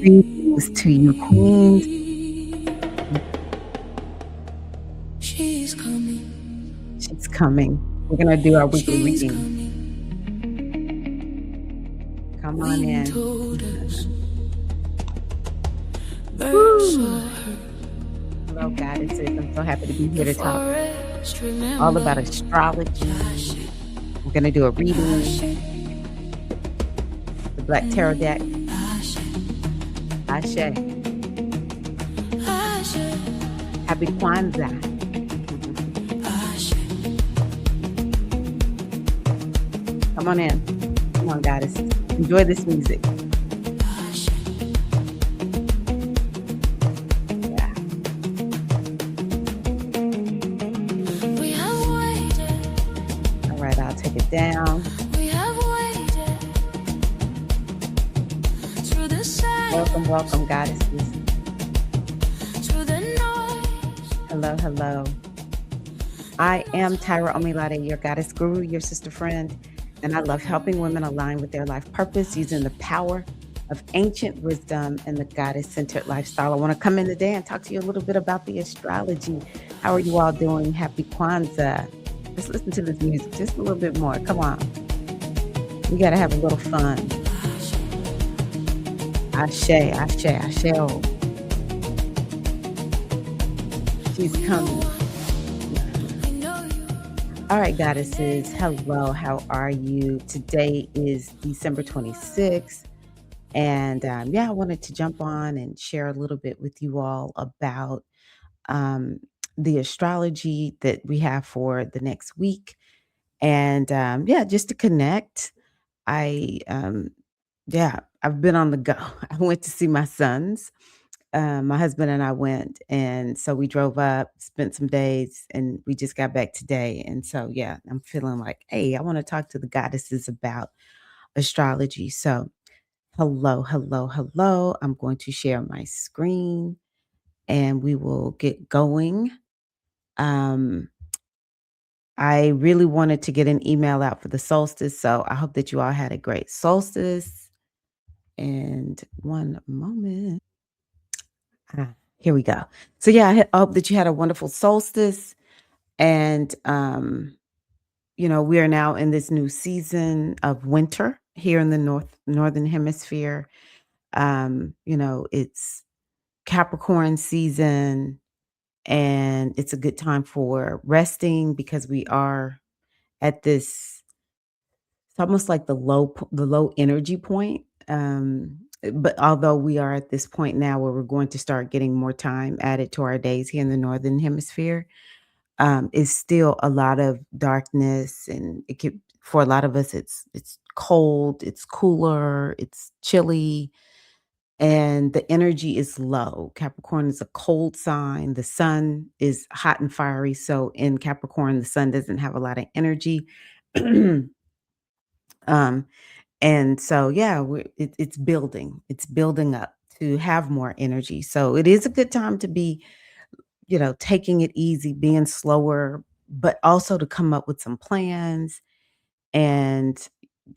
Greetings to you, queens. She's coming. She's coming. We're gonna do our weekly She's reading. coming. Come on Wind in. told us. Birds Woo! saw her. Hello, goddesses. I'm so happy to be The here to talk forest all about remembers. astrology. We're gonna do a reading, the Black Tarot deck. Ashe. Happy Kwanzaa. Come on in. Come on, goddesses. Enjoy this music. Yeah. All right, I'll take it down. Welcome, welcome, goddesses. Hello, hello. I am Tyra Omilade, your goddess guru, your sister friend, and I love helping women align with their life purpose using the power of ancient wisdom and the goddess-centered lifestyle. I want to come in today and talk to you a little bit about the astrology. How are you all doing? Happy Kwanzaa. Let's listen to this music just a little bit more. Come on. We got to have a little fun. Ashe, ashe, ashe. She's coming. All right, goddesses. Hello, how are you? Today is December 26th. And I wanted to jump on and share a little bit with you all about the astrology that we have for the next week. And just to connect, I, I've been on the go. I went to see my sons. My husband and I went, and so we drove up, spent some days, and we just got back today. And so, I'm feeling like, hey, I want to talk to the goddesses about astrology. So, hello, hello, hello. I'm going to share my screen, and we will get going. Um, I really wanted to get an email out for the solstice, so I hope that you all had a great solstice. And one moment. Here we go. So I hope that you had a wonderful solstice. And we are now in this new season of winter here in the northern hemisphere. It's Capricorn season, and it's a good time for resting because we are at this, it's almost like the low energy point. But although we are at this point now where we're going to start getting more time added to our days here in the northern hemisphere, it's still a lot of darkness, and it could, for a lot of us, it's cold, it's cooler, it's chilly, and the energy is low. Capricorn is a cold sign. The sun is hot and fiery. So in Capricorn, the sun doesn't have a lot of energy. um, and so, it's building. It's building up to have more energy. So it is a good time to be, taking it easy, being slower, but also to come up with some plans and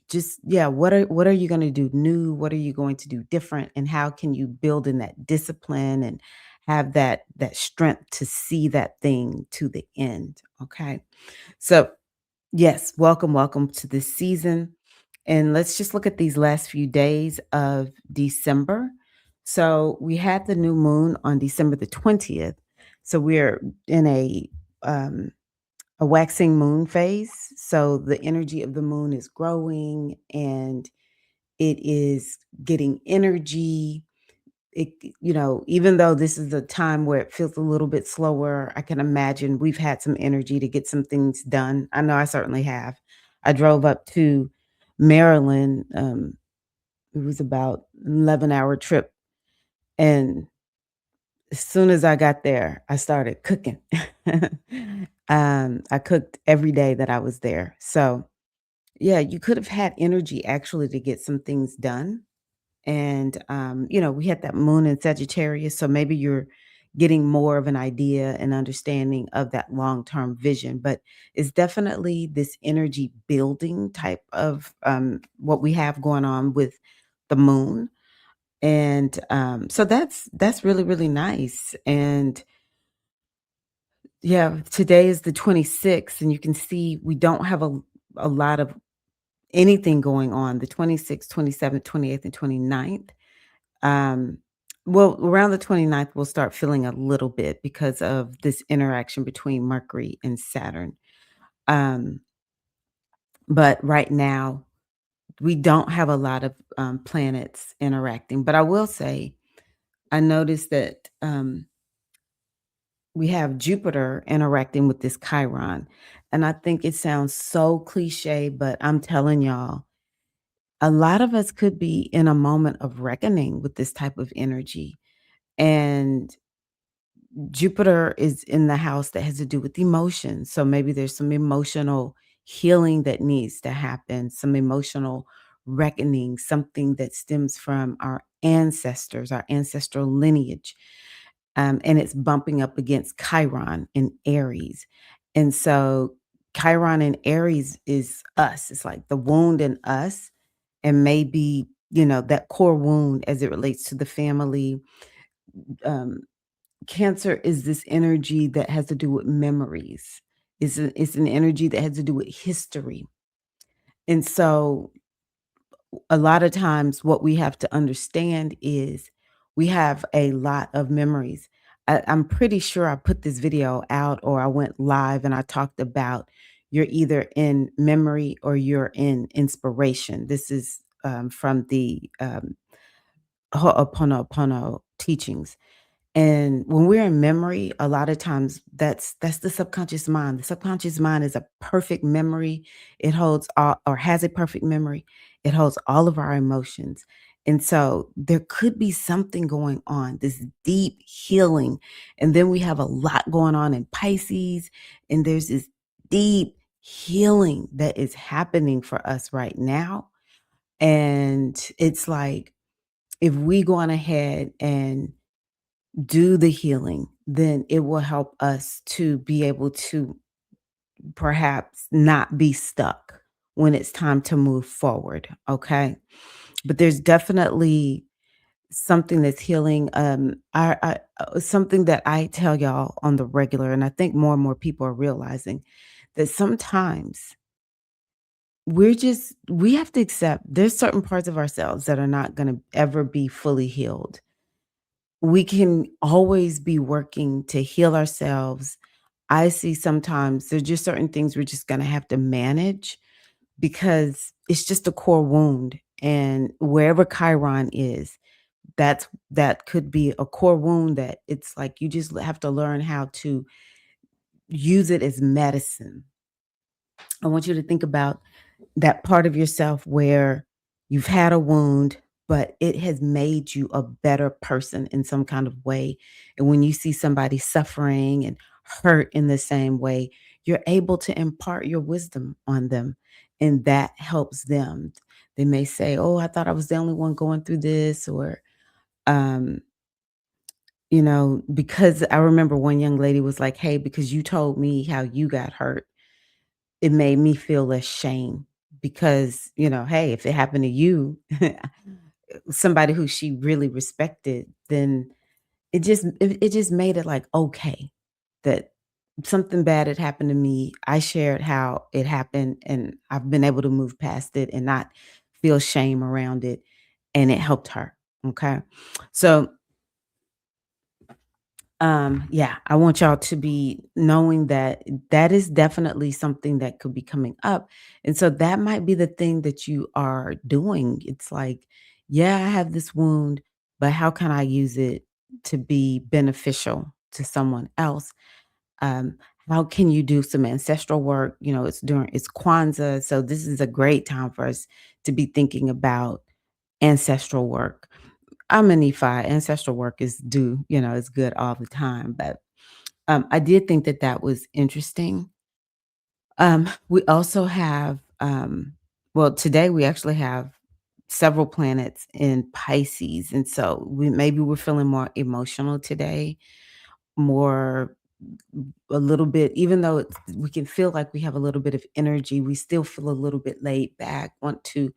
just, what are you going to do new? What are you going to do different? And how can you build in that discipline and have that strength to see that thing to the end? Okay. So, yes, welcome to this season. And let's just look at these last few days of December. So we had the new moon on December the 20th. So we're in a waxing moon phase. So the energy of the moon is growing and it is getting energy. Even though this is a time where it feels a little bit slower, I can imagine we've had some energy to get some things done. I know I certainly have. I drove up to Maryland. It was about 11-hour trip. And as soon as I got there, I started cooking. I cooked every day that I was there. So, yeah, you could have had energy actually to get some things done. And, we had that moon in Sagittarius. So maybe you're getting more of an idea and understanding of that long term vision. But it's definitely this energy building type of what we have going on with the moon. And so that's really, really nice. And yeah, today is the 26th, and you can see we don't have a lot of anything going on the 26th, 27th, 28th, and 29th. Um, well, around the 29th, we'll start feeling a little bit because of this interaction between Mercury and Saturn. Um, but right now, we don't have a lot of planets interacting. But I will say, I noticed that we have Jupiter interacting with this Chiron. And I think it sounds so cliche, but I'm telling y'all, a lot of us could be in a moment of reckoning with this type of energy. And Jupiter is in the house that has to do with emotions. So maybe there's some emotional healing that needs to happen, some emotional reckoning, something that stems from our ancestors, our ancestral lineage. And it's bumping up against Chiron in Aries. And so Chiron in Aries is us. It's like the wound in us, and maybe, that core wound as it relates to the family. Um, Cancer is this energy that has to do with memories. It's an energy that has to do with history. And so a lot of times what we have to understand is we have a lot of memories. I'm pretty sure I put this video out or I went live and I talked about you're either in memory or you're in inspiration. This is from the Ho'oponopono teachings. And when we're in memory, a lot of times that's the subconscious mind. The subconscious mind is a perfect memory. It holds all or has a perfect memory. It holds all of our emotions. And so there could be something going on, this deep healing. And then we have a lot going on in Pisces, and there's this deep healing that is happening for us right now. And it's like if we go on ahead and do the healing, then it will help us to be able to perhaps not be stuck when it's time to move forward. Okay. But there's definitely something that's healing. Something that I tell y'all on the regular, and I think more and more people are realizing that sometimes we have to accept there's certain parts of ourselves that are not going to ever be fully healed. We can always be working to heal ourselves. I see sometimes there's just certain things we're just gonna have to manage because it's just a core wound. And wherever Chiron is, that could be a core wound that it's like you just have to learn how to use it as medicine. I want you to think about that part of yourself where you've had a wound, but it has made you a better person in some kind of way. And when you see somebody suffering and hurt in the same way, you're able to impart your wisdom on them, and that helps them. They may say, "Oh, I thought I was the only one going through this," or, um, because I remember one young lady was like, "Hey, because you told me how you got hurt, it made me feel less shame because, hey, if it happened to you, somebody who she really respected, then it just made it like okay that something bad had happened to me. I shared how it happened and I've been able to move past it and not feel shame around it. And it helped her. Okay. So yeah, I want y'all to be knowing that that is definitely something that could be coming up. And so that might be the thing that you are doing. It's like, yeah, I have this wound, but how can I use it to be beneficial to someone else? Um, how can you do some ancestral work? It's Kwanzaa. So this is a great time for us to be thinking about ancestral work. I'm a Nephi. Ancestral work is good all the time. But I did think that that was interesting. We also have, well, today we actually have several planets in Pisces. And so maybe we're feeling more emotional today, more a little bit, even though we can feel like we have a little bit of energy, we still feel a little bit laid back, want to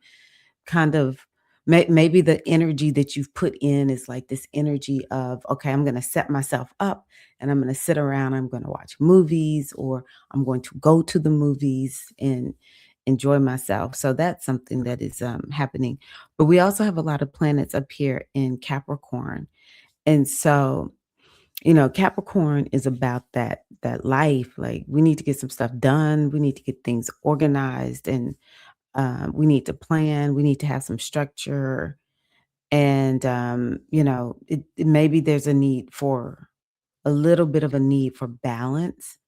kind of Maybe the energy that you've put in is like this energy of, okay, I'm going to set myself up and I'm going to sit around, I'm going to watch movies, or I'm going to go to the movies and enjoy myself. So that's something that is happening. But we also have a lot of planets up here in Capricorn. And so, Capricorn is about that life. Like, we need to get some stuff done. We need to get things organized, and we need to plan. We need to have some structure. And maybe there's a little bit of a need for balance.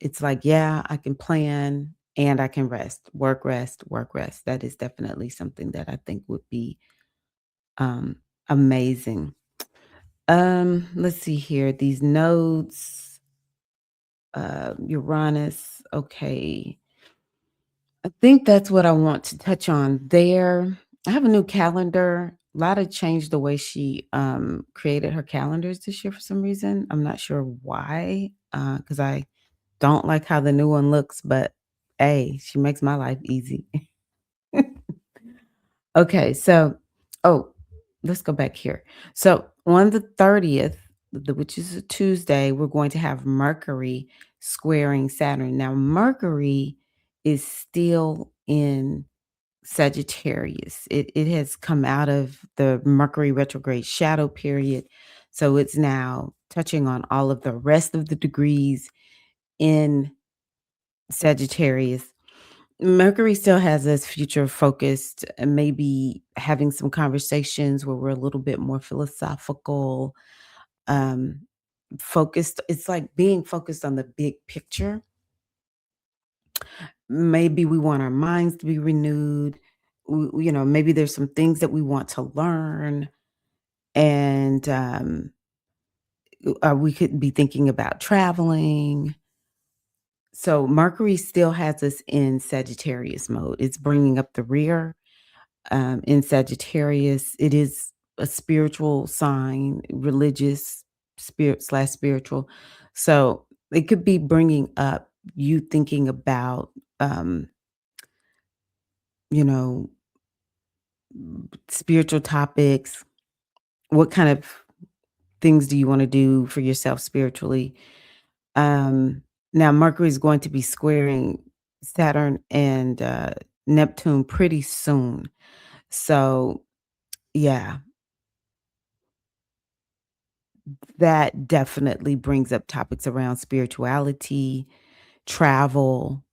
It's like, yeah, I can plan and I can rest, work, rest, work, rest. That is definitely something that I think would be um, amazing. Let's see here. These nodes, Uranus. Okay. I think that's what I want to touch on there. I have a new calendar. Lotta changed the way she, created her calendars this year for some reason. I'm not sure why, because I don't like how the new one looks, but, hey, she makes my life easy. Okay, so oh, let's go back here. So on the 30th, which is a Tuesday, we're going to have Mercury squaring Saturn. Now, Mercury is still in Sagittarius. It has come out of the Mercury retrograde shadow period. So it's now touching on all of the rest of the degrees in Sagittarius. Mercury still has us future focused, and maybe having some conversations where we're a little bit more philosophical, um, focused. It's like being focused on the big picture. Maybe we want our minds to be renewed. Maybe there's some things that we want to learn, and we could be thinking about traveling. So Mercury still has us in Sagittarius mode. It's bringing up the rear. In Sagittarius, it is a spiritual sign, religious, spiritual. So it could be bringing up you thinking about, um, you know, spiritual topics. What kind of things do you want to do for yourself spiritually? Um, Now, Mercury is going to be squaring Saturn and Neptune pretty soon. So, yeah, that definitely brings up topics around spirituality, travel,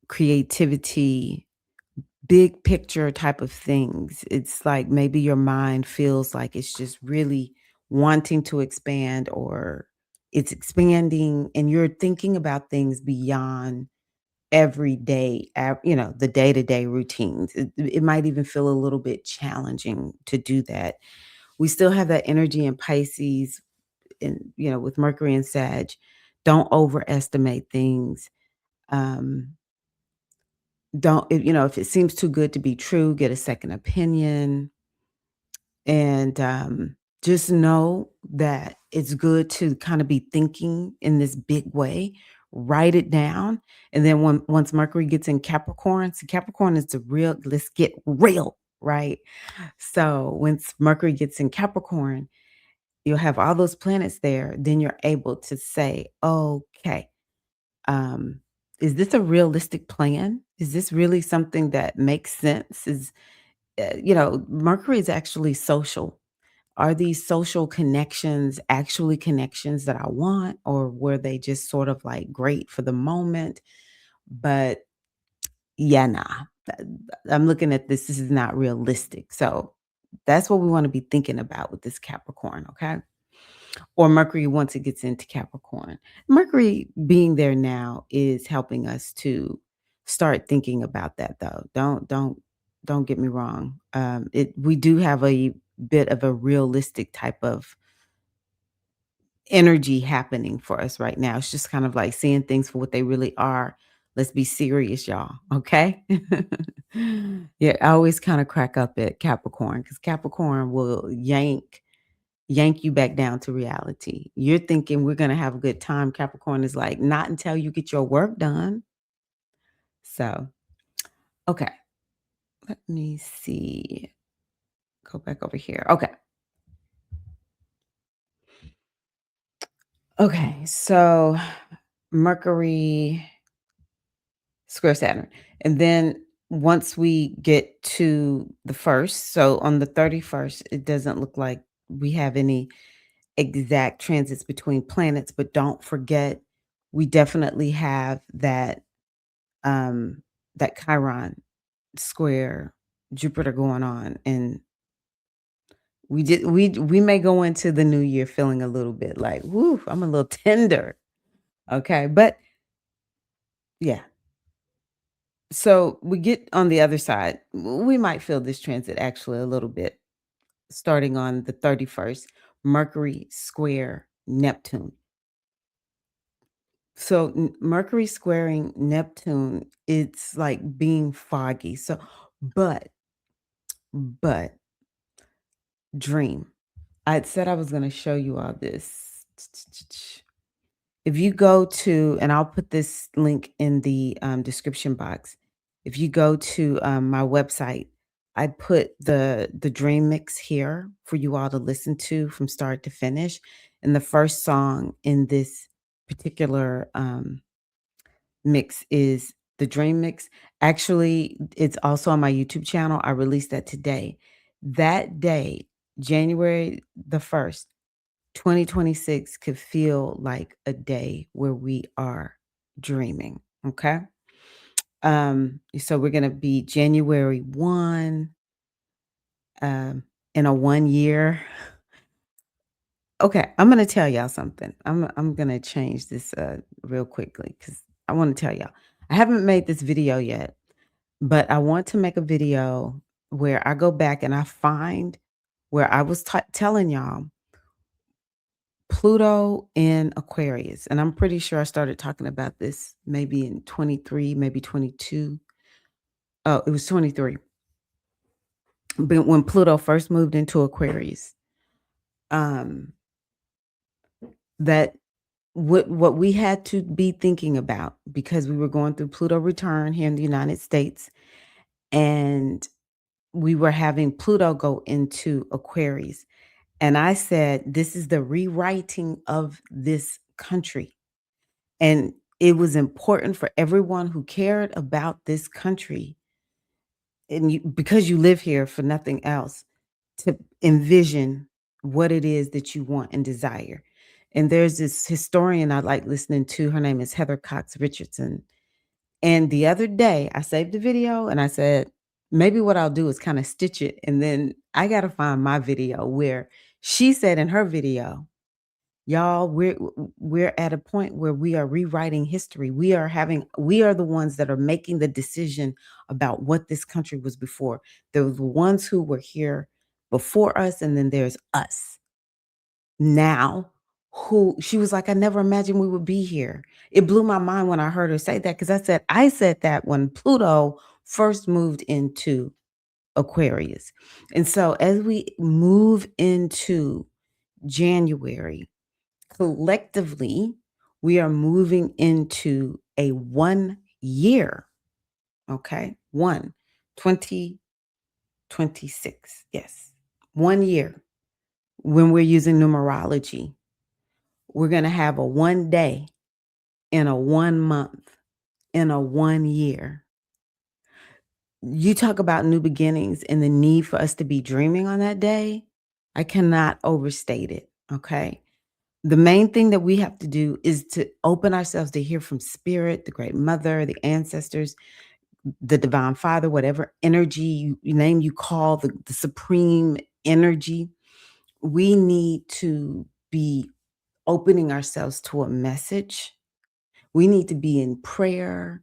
creativity, big picture type of things. It's like maybe your mind feels like it's just really wanting to expand, or it's expanding and you're thinking about things beyond everyday, the day-to-day routines. It might even feel a little bit challenging to do that. We still have that energy in Pisces, with Mercury and Sag. Don't overestimate things. Um, don't if it seems too good to be true, get a second opinion, and just know that it's good to kind of be thinking in this big way. Write it down, and then once Mercury gets in Capricorn, so Capricorn is the real. Let's get real, right? So once Mercury gets in Capricorn, you'll have all those planets there. Then you're able to say, okay, um, is this a realistic plan? Is this really something that makes sense? Mercury is actually social. Are these social connections actually connections that I want, or were they just sort of like great for the moment? But yeah, nah. I'm looking at this. This is not realistic. So that's what we want to be thinking about with this Capricorn, okay? Or Mercury once it gets into Capricorn. Mercury being there now is helping us to start thinking about that though. Don't get me wrong. We do have a bit of a realistic type of energy happening for us right now. It's just kind of like seeing things for what they really are. Let's be serious, y'all. Okay. Yeah, I always kind of crack up at Capricorn because Capricorn will yank you back down to reality. You're thinking we're going to have a good time. Capricorn is like, not until you get your work done. So, okay, let me see. go back over here. Okay. Okay. So Mercury square Saturn. And then once we get to the first, so on the 31st, it doesn't look like we have any exact transits between planets, but don't forget we definitely have um that Chiron square Jupiter going on, and we may go into the new year feeling a little bit like, woo, I'm a little tender. Okay. But yeah. So we get on the other side. We might feel this transit actually a little bit starting on the 31st, Mercury square Neptune. So Mercury squaring Neptune, it's like being foggy. So, but, but dream. I had said I was going to show you all this. If you go to, and I'll put this link in the description box. If you go to my website, I put the dream mix here for you all to listen to from start to finish. And the first song in this particular mix is the dream mix. Actually, it's also on my YouTube channel. I released that today. That day, January the 1st, 2026 could feel like a day where we are dreaming. Okay. So we're gonna be January 1, in a 1 year. Okay, I'm gonna tell y'all something. I'm gonna change this real quickly because I want to tell y'all. I haven't made this video yet, but I want to make a video where I go back and I find where I was telling y'all Pluto in Aquarius. And I'm pretty sure I started talking about this maybe in 23, maybe 22. Oh, it was 23. But when Pluto first moved into Aquarius, um, that what we had to be thinking about because we were going through Pluto return here in the United States, and we were having Pluto go into Aquarius. And I said, this is the rewriting of this country. And it was important for everyone who cared about this country, and you, because you live here for nothing else, to envision what it is that you want and desire. And there's this historian I like listening to. Her name is Heather Cox Richardson. And the other day, I saved the video and I said, maybe what I'll do is kind of stitch it. And then I got to find my video where she said in her video, y'all, we're at a point where we are rewriting history. We are the ones that are making the decision about what this country was before. There were the ones who were here before us, and then there's us now. Who she was like, I never imagined we would be here. It blew my mind when I heard her say that because I said that when Pluto first moved into Aquarius. And so as we move into January, collectively, we are moving into a 1 year, okay? 2026. Yes. 1 year. When we're using numerology, we're going to have a 1 day in a 1 month in a 1 year. You talk about new beginnings and the need for us to be dreaming on that day. I cannot overstate it, okay? The main thing that we have to do is to open ourselves to hear from spirit, the great mother, the ancestors, the divine father, whatever energy you name, you call the supreme energy. We need to be opening ourselves to a message. We need to be in prayer.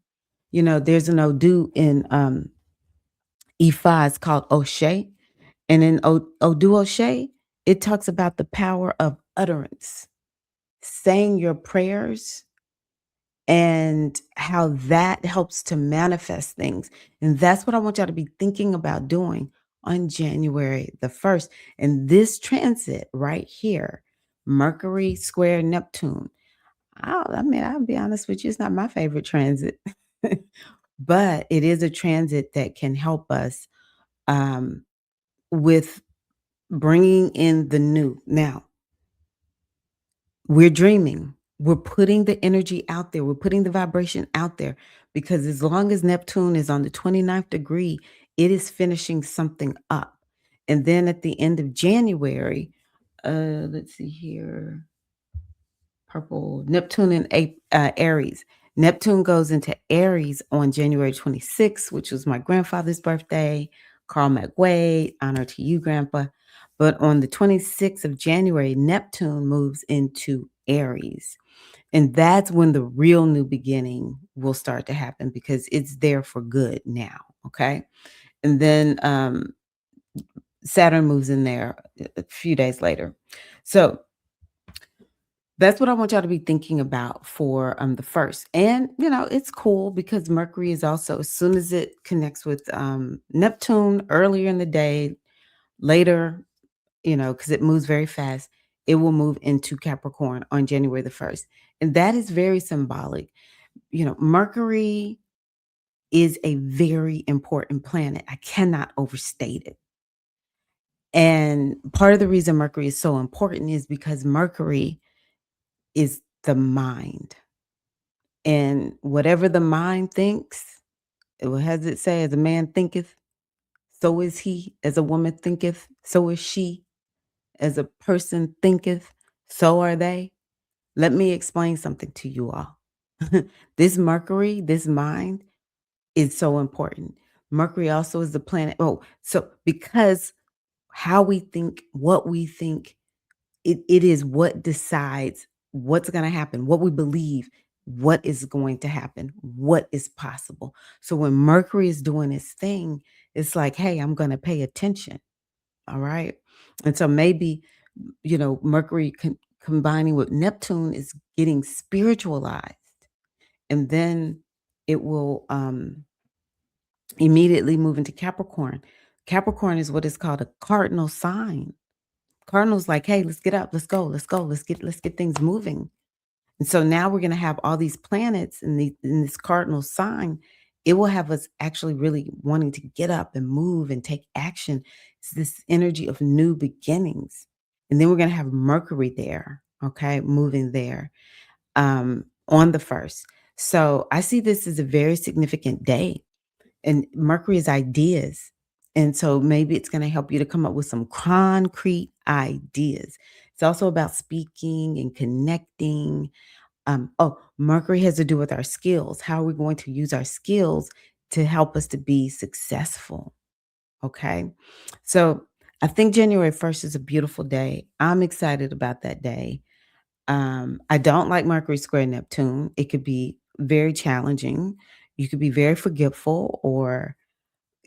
You know, there's an Odu in Ifa, it's called Oshe. And in Odu Oshe, it talks about the power of utterance, saying your prayers, and how that helps to manifest things. And that's what I want y'all to be thinking about doing on January the 1st. And this transit right here, Mercury square Neptune. I mean, I'll be honest with you, it's not my favorite transit, but it is a transit that can help us um, with bringing in the new. Now, we're dreaming. We're putting the energy out there. We're putting the vibration out there because as long as Neptune is on the 29th degree, it is finishing something up. And then at the end of January, let's see here, purple, Neptune in Aries. Neptune goes into Aries on January 26th, which was my grandfather's birthday. Carl McWade, honor to you, Grandpa. But on the 26th of January, Neptune moves into Aries. And that's when the real new beginning will start to happen because it's there for good now. Okay. And then Saturn moves in there a few days later. So that's what I want y'all to be thinking about for the first. And it's cool because Mercury is also, as soon as it connects with Neptune earlier in the day, later, because it moves very fast, it will move into Capricorn on January the 1st. And that is very symbolic. Mercury is a very important planet. I cannot overstate it. And part of the reason Mercury is so important is because Mercury is the mind. And whatever the mind thinks, what does it say? As a man thinketh, so is he. As a woman thinketh, so is she. As a person thinketh, so are they. Let me explain something to you all. This Mercury, this mind, is so important. Mercury also is the planet. Oh, so because how we think, what we think, it is what decides what's going to happen, what we believe, what is going to happen, what is possible. So when Mercury is doing its thing, it's like, hey, I'm going to pay attention. All right. And so maybe, Mercury combining with Neptune is getting spiritualized. And then it will immediately move into Capricorn. Capricorn is what is called a cardinal sign. Cardinal's like, hey, let's get up, let's go, let's get things moving. And so now we're going to have all these planets in this cardinal sign. It will have us actually really wanting to get up and move and take action. It's this energy of new beginnings. And then we're going to have Mercury there, okay, moving there on the first. So I see this as a very significant day. And Mercury is ideas. And so maybe it's going to help you to come up with some concrete ideas. It's also about speaking and connecting. Mercury has to do with our skills. How are we going to use our skills to help us to be successful? Okay. So I think January 1st is a beautiful day. I'm excited about that day. I don't like Mercury square Neptune. It could be very challenging. You could be very forgetful, or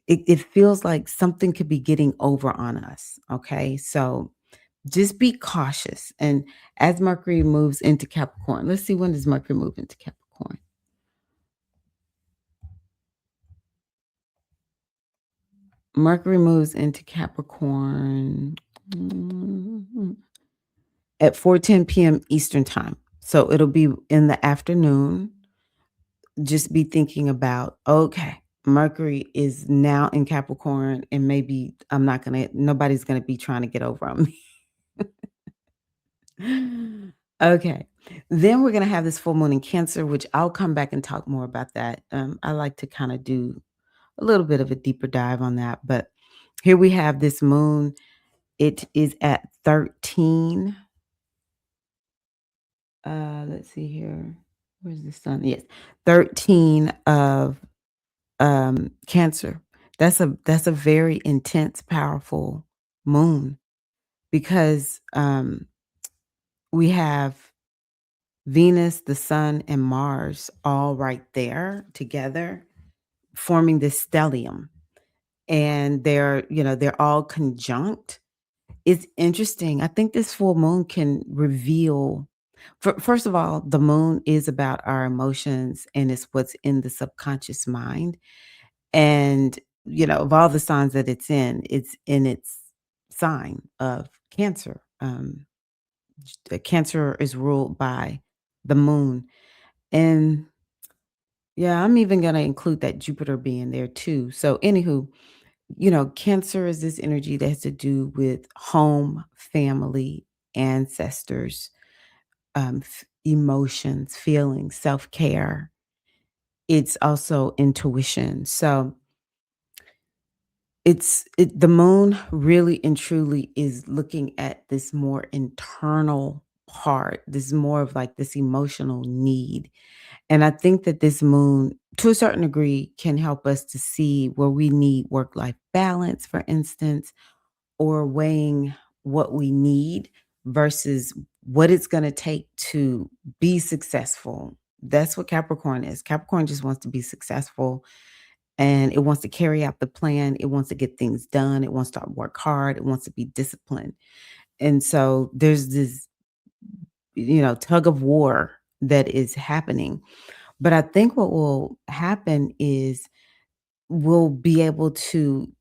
it feels like something could be getting over on us. Okay. So just be cautious. And as Mercury moves into Capricorn, let's see, when does Mercury move into Capricorn? Mercury moves into Capricorn at 4:10 p.m. Eastern time. So it'll be in the afternoon. Just be thinking about, okay, Mercury is now in Capricorn, and maybe nobody's gonna be trying to get over on me. Okay. Then we're gonna have this full moon in Cancer, which I'll come back and talk more about that. I like to kind of do a little bit of a deeper dive on that. But here we have this moon. It is at 13. Let's see here. Where's the sun? Yes, 13 of Cancer. That's a very intense, powerful moon because we have Venus, the sun, and Mars all right there together, forming this stellium. And they're all conjunct. It's interesting. I think this full moon can reveal, first of all, the moon is about our emotions and it's what's in the subconscious mind. And, of all the signs that it's in its sign of Cancer. Cancer is ruled by the moon. And yeah, I'm even going to include that Jupiter being there too. So, anywho, Cancer is this energy that has to do with home, family, ancestors, emotions, feelings, self care. It's also intuition. So the moon really and truly is looking at this more internal part. This is more of like this emotional need. And I think that this moon, to a certain degree, can help us to see where we need work life balance, for instance, or weighing what we need versus what it's going to take to be successful. That's what Capricorn is. Capricorn just wants to be successful, and it wants to carry out the plan. It wants to get things done. It wants to work hard. It wants to be disciplined. And so there's this, tug of war that is happening. But I think what will happen is we'll be able to,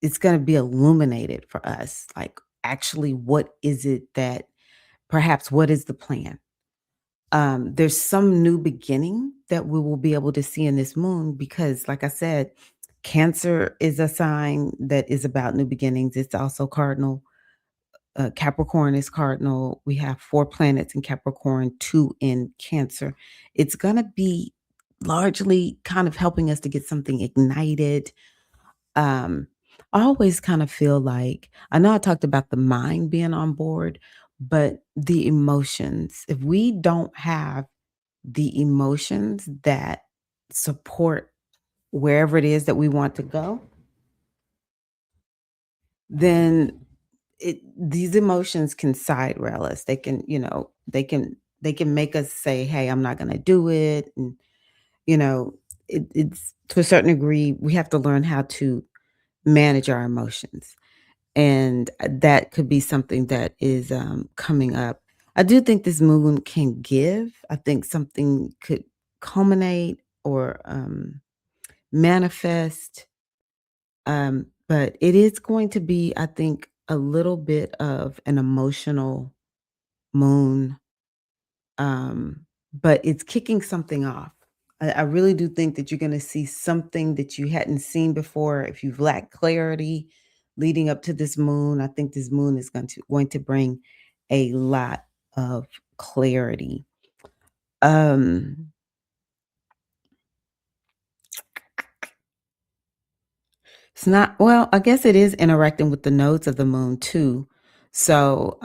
it's going to be illuminated for us. Like, actually, what is it that perhaps what is the plan? There's some new beginning that we will be able to see in this moon because, like I said, Cancer is a sign that is about new beginnings. It's also cardinal. Capricorn is cardinal. We have 4 planets in Capricorn, 2 in Cancer. It's going to be largely kind of helping us to get something ignited. Um, I always kind of feel like, I know I talked about the mind being on board, but the emotions, if we don't have the emotions that support wherever it is that we want to go, then these emotions can side rail us. They can, they can make us say, "Hey, I'm not going to do it." And you know, it's to a certain degree we have to learn how to manage our emotions, and that could be something that is coming up. I do think this moon can give. I think something could culminate or manifest. But it is going to be, I think, a little bit of an emotional moon, but it's kicking something off. I really do think that you're going to see something that you hadn't seen before. If you've lacked clarity leading up to this moon, I think this moon is going to bring a lot of clarity. Um, it's not, well, I guess it is interacting with the nodes of the moon too. So,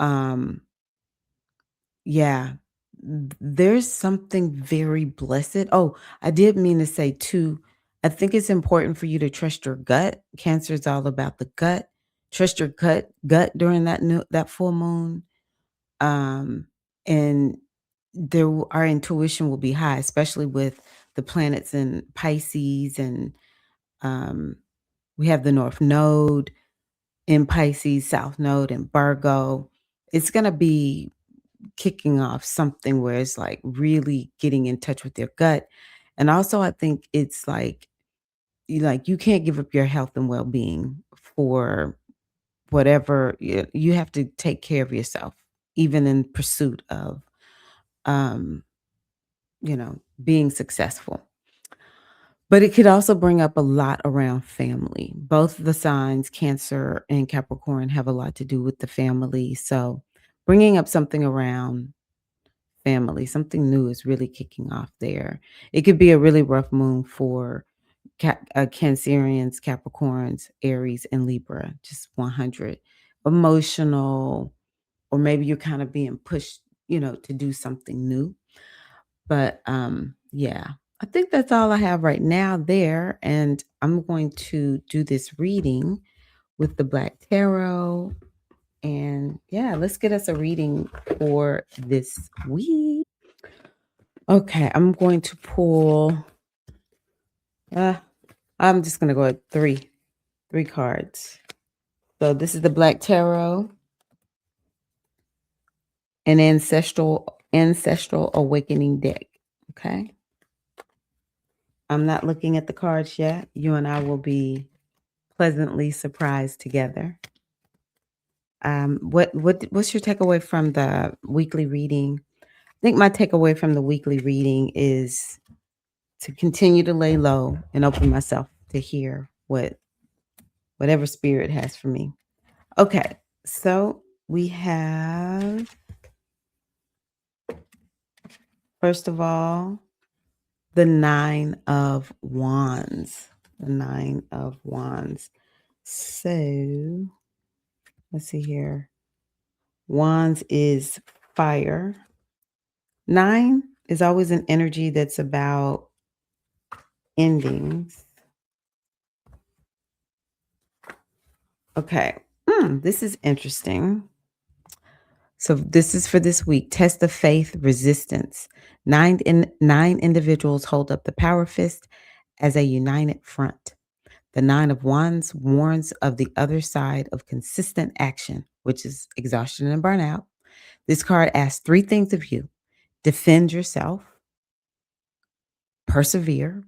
yeah. There's something very blessed. Oh, I did mean to say too, I think it's important for you to trust your gut. Cancer is all about the gut. Trust your gut during that full moon. Um, and our intuition will be high, especially with the planets in Pisces, and um, we have the North Node in Pisces, South Node in Virgo. It's gonna be kicking off something where it's like really getting in touch with your gut. And also I think it's like you can't give up your health and well-being for whatever. You have to take care of yourself even in pursuit of um being successful. But it could also bring up a lot around family. Both the signs, Cancer and Capricorn, have a lot to do with the family. So bringing up something around family. Something new is really kicking off there. It could be a really rough moon for Cancerians, Capricorns, Aries, and Libra. Just 100 emotional, or maybe you're kind of being pushed, to do something new. But yeah, I think that's all I have right now there. And I'm going to do this reading with the Black Tarot. And yeah, let's get us a reading for this week. Okay, I'm going to pull, uh, I'm just gonna go at three cards. So this is the Black Tarot, an ancestral awakening deck. Okay. I'm not looking at the cards yet. You and I will be pleasantly surprised together. What's your takeaway from the weekly reading? I think my takeaway from the weekly reading is to continue to lay low and open myself to hear what whatever spirit has for me. Okay, so we have, first of all, the Nine of Wands. The Nine of Wands. So let's see here. Wands is fire. Nine is always an energy that's about endings. Okay. This is interesting. So this is for this week. Test of faith resistance. Nine individuals hold up the power fist as a united front. The Nine of Wands warns of the other side of consistent action, which is exhaustion and burnout. This card asks three things of you: defend yourself, persevere,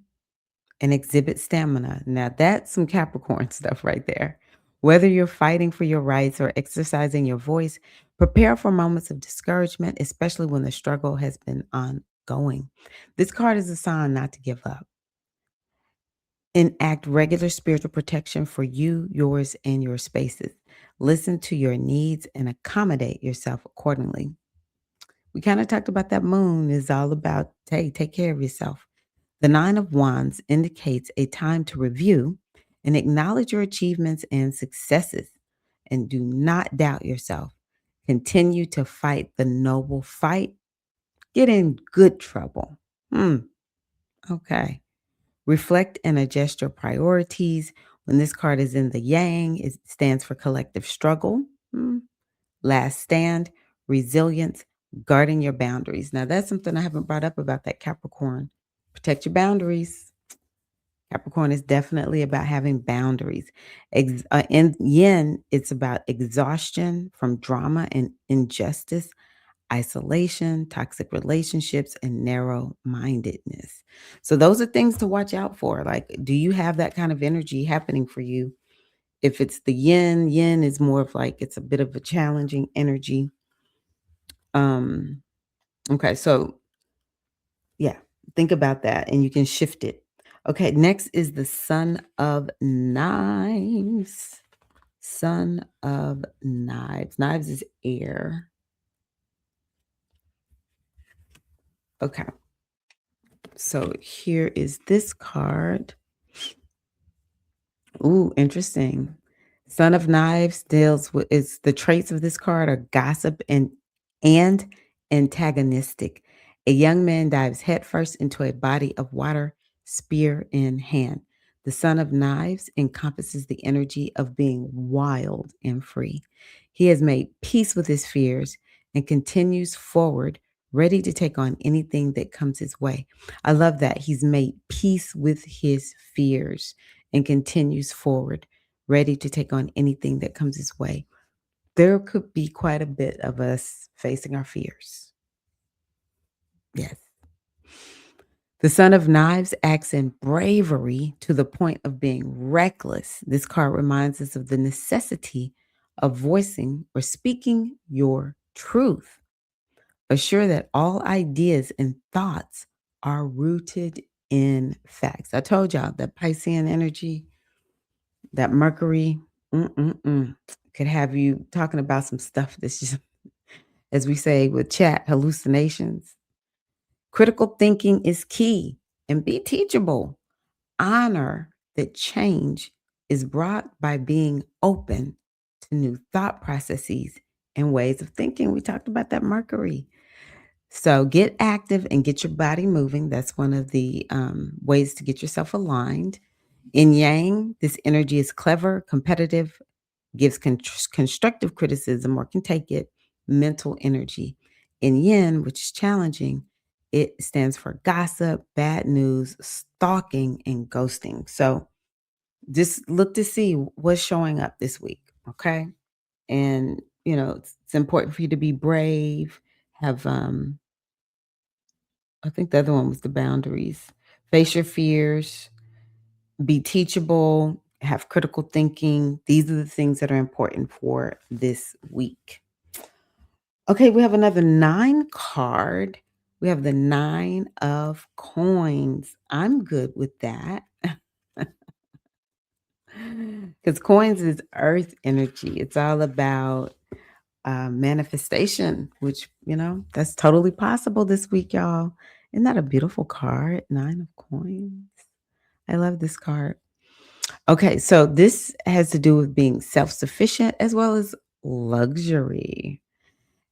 and exhibit stamina. Now, that's some Capricorn stuff right there. Whether you're fighting for your rights or exercising your voice, prepare for moments of discouragement, especially when the struggle has been ongoing. This card is a sign not to give up. Enact regular spiritual protection for you, yours, and your spaces. Listen to your needs and accommodate yourself accordingly. We kind of talked about that moon is all about, hey, take care of yourself. The Nine of Wands indicates a time to review and acknowledge your achievements and successes, and do not doubt yourself. Continue to fight the noble fight. Get in good trouble. Okay. Reflect and adjust your priorities. When this card is in the yang, it stands for collective struggle. Last stand, resilience, guarding your boundaries. Now, that's something I haven't brought up about that Capricorn. Protect your boundaries. Capricorn is definitely about having boundaries. In yin, it's about exhaustion from drama and injustice, isolation, toxic relationships, and narrow mindedness. So, those are things to watch out for. Like, do you have that kind of energy happening for you? If it's the yin is more of like it's a bit of a challenging energy. Um, okay, so yeah, think about that and you can shift it. Okay, next is the Son of Knives. Son of Knives. Knives is air. Okay. So here is this card. Ooh, interesting. Son of Knives deals with is the traits of this card are gossip and antagonistic. A young man dives headfirst into a body of water, spear in hand. The Son of Knives encompasses the energy of being wild and free. He has made peace with his fears and continues forward, ready to take on anything that comes his way. I love that. He's made peace with his fears and continues forward, ready to take on anything that comes his way. There could be quite a bit of us facing our fears. Yes. The Son of Knives acts in bravery to the point of being reckless. This card reminds us of the necessity of voicing or speaking your truth. Assure that all ideas and thoughts are rooted in facts. I told y'all that Piscean energy, that Mercury, could have you talking about some stuff that's just, as we say with chat, hallucinations. Critical thinking is key and be teachable. Honor that change is brought by being open to new thought processes and ways of thinking. We talked about that Mercury. So get active and get your body moving. That's one of the ways to get yourself aligned. In Yang, this energy is clever, competitive, gives constructive criticism or can take it, mental energy. In Yin, which is challenging, it stands for gossip, bad news, stalking, and ghosting. So just look to see what's showing up this week. Okay. And, it's important for you to be brave, have, I think the other one was the boundaries, face your fears, be teachable, have critical thinking. These are the things that are important for this week. Okay, we have another 9 card. We have the 9 of coins. I'm good with that. Because coins is earth energy. It's all about manifestation, which, that's totally possible this week, y'all. Isn't that a beautiful card? Nine of coins. I love this card. Okay, so this has to do with being self sufficient as well as luxury.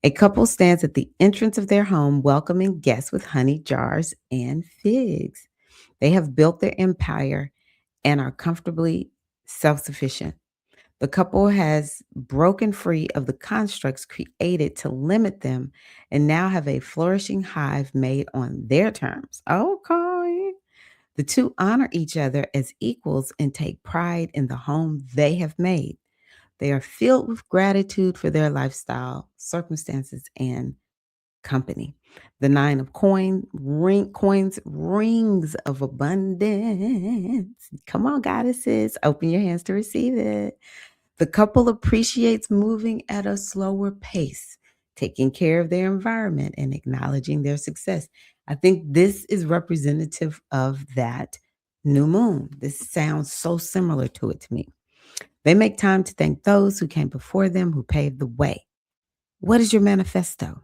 A couple stands at the entrance of their home, welcoming guests with honey jars and figs. They have built their empire and are comfortably self sufficient. The couple has broken free of the constructs created to limit them and now have a flourishing hive made on their terms. Okay. The two honor each other as equals and take pride in the home they have made. They are filled with gratitude for their lifestyle, circumstances, and company. The nine of coins, rings of abundance. Come on, goddesses, open your hands to receive it. The couple appreciates moving at a slower pace, taking care of their environment and acknowledging their success. I think this is representative of that new moon. This sounds so similar to it to me. They make time to thank those who came before them, who paved the way. What is your manifesto?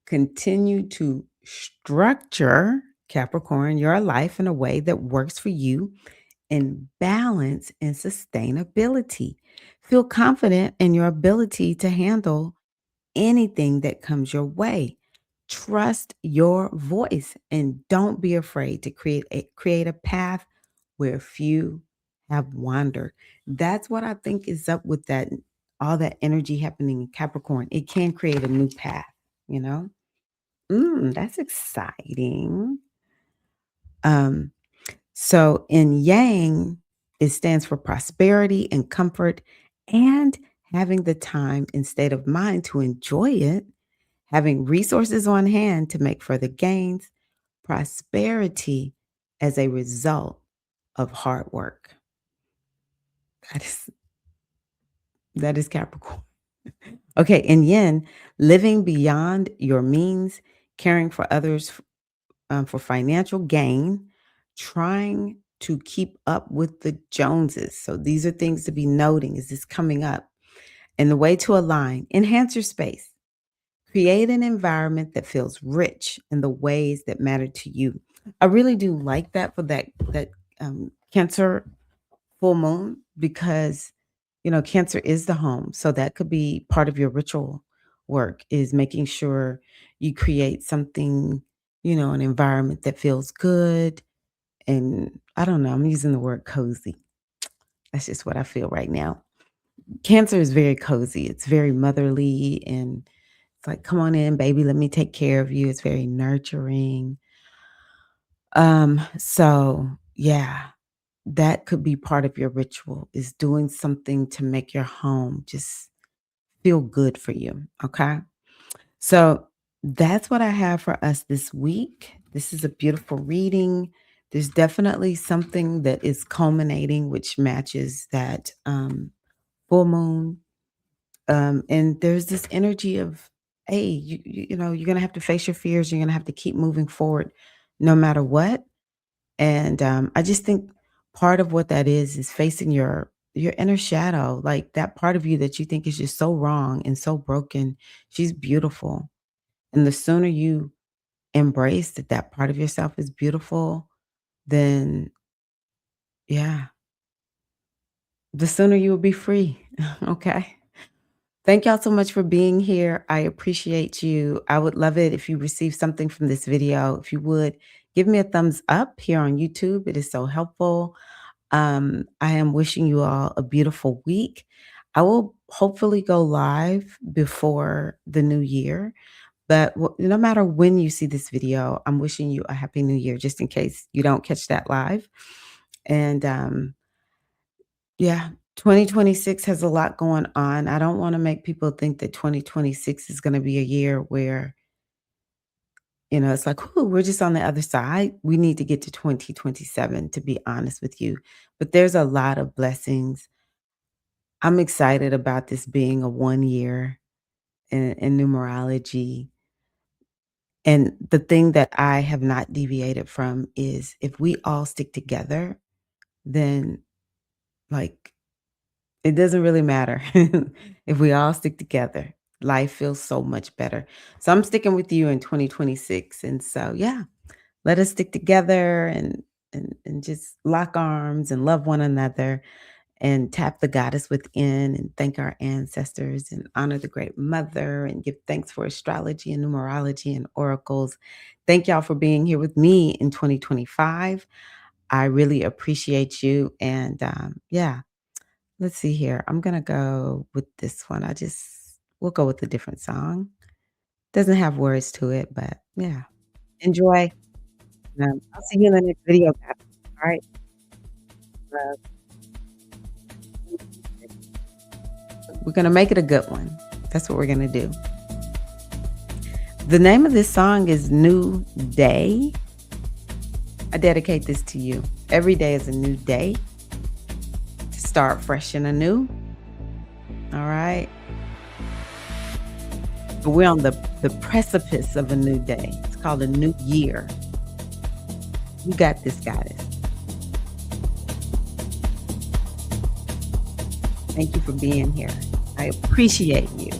Continue to structure, Capricorn, your life in a way that works for you in balance and sustainability. Feel confident in your ability to handle anything that comes your way. Trust your voice and don't be afraid to create a path where few have wandered. That's what I think is up with that all that energy happening in Capricorn. It can create a new path, you know? That's exciting. Um so in Yang, it stands for prosperity and comfort and having the time and state of mind to enjoy it, having resources on hand to make further gains, prosperity as a result of hard work. That is that is Capricorn. Okay, in Yin, living beyond your means, caring for others for financial gain, trying to keep up with the Joneses. So these are things to be noting. Is this coming up? And the way to align, enhance your space. Create an environment that feels rich in the ways that matter to you. I really do like that for that Cancer full moon because Cancer is the home. So that could be part of your ritual work is making sure you create something, an environment that feels good. And I don't know, I'm using the word cozy. That's just what I feel right now. Cancer is very cozy. It's very motherly and it's like, come on in, baby, let me take care of you. It's very nurturing. So yeah, that could be part of your ritual is doing something to make your home just feel good for you. Okay. So that's what I have for us this week. This is a beautiful reading. There's definitely something that is culminating, which matches that full moon. And there's this energy of, hey, you're gonna have to face your fears. You're gonna have to keep moving forward, no matter what. And I just think part of what that is facing your inner shadow, like that part of you that you think is just so wrong and so broken. She's beautiful, and the sooner you embrace that that part of yourself is beautiful, then yeah, the sooner you will be free. Okay. Thank y'all so much for being here. I appreciate you. I would love it if you receive something from this video. If you would give me a thumbs up here on YouTube, it is so helpful. I am wishing you all a beautiful week. I will hopefully go live before the new year, but no matter when you see this video, I'm wishing you a happy new year just in case you don't catch that live. And yeah, 2026 has a lot going on. I don't want to make people think that 2026 is going to be a year where, it's like, "Ooh, we're just on the other side." We need to get to 2027, to be honest with you. But there's a lot of blessings. I'm excited about this being a 1 year in numerology. And the thing that I have not deviated from is if we all stick together, then Like, it doesn't really matter if we all stick together. Life feels so much better. So I'm sticking with you in 2026. And so, yeah, let us stick together and just lock arms and love one another and tap the goddess within and thank our ancestors and honor the great mother and give thanks for astrology and numerology and oracles. Thank y'all for being here with me in 2025. I really appreciate you. And yeah, let's see here. I'm going to go with this one. We'll go with a different song. Doesn't have words to it, but yeah, enjoy. I'll see you in the next video, guys. All right. Love. We're going to make it a good one. That's what we're going to do. The name of this song is New Day. I dedicate this to you. Every day is a new day to start fresh and anew. All right. But we're on the precipice of a new day. It's called a new year. You got this, goddess. Thank you for being here. I appreciate you.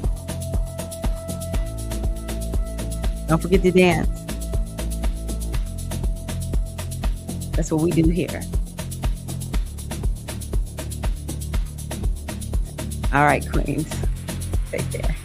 Don't forget to dance. That's what we do here. All right, queens. Take care.